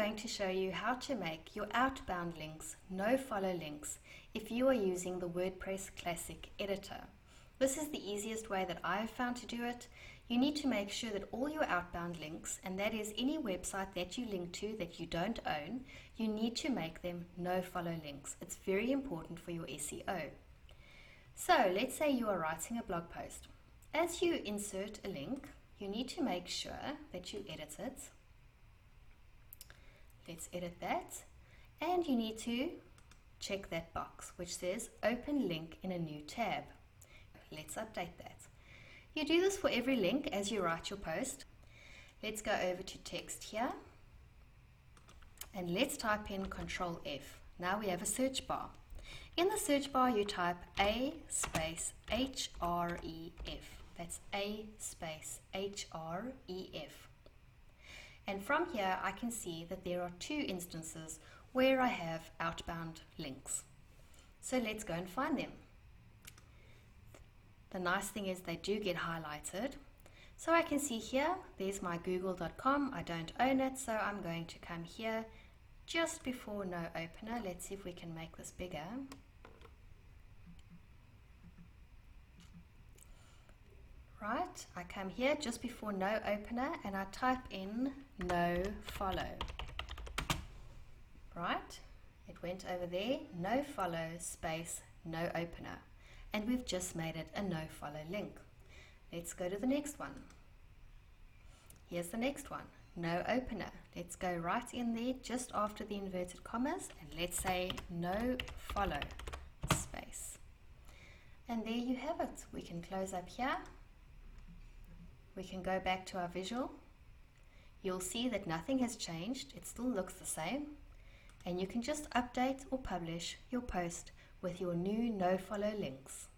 going to show you how to make your outbound links no-follow links if you are using the WordPress Classic editor. This is the easiest way that I've found to do it. You need to make sure that all your outbound links, and that is any website that you link to that you don't own, you need to make them no-follow links. It's very important for your SEO. So let's say you are writing a blog post. As you insert a link, you need to make sure that you edit it. Let's edit that. And you need to check that box which says Open Link in a new tab. Let's update that. You do this for every link as you write your post. Let's go over to text here. And let's type in Control F. Now we have a search bar. In the search bar you type A space H-R-E-F. That's A space H-R-E-F. And from here I can see that there are two instances where I have outbound links. So let's go and find them. The nice thing is they do get highlighted. So I can see here, there's my google.com. I don't own it, so I'm going to come here just before no opener. Let's see if we can make this bigger. Right, I come here just before no opener and I type in NoFollow. Right, it went over there, NoFollow space no opener. And we've just made it a no-follow link. Let's go to the next one. Here's the next one, no opener. Let's go right in there just after the inverted commas and let's say no follow space. And there you have it. We can close up here. We can go back to our visual. You'll see that nothing has changed. It still looks the same. And you can just update or publish your post with your new no-follow links.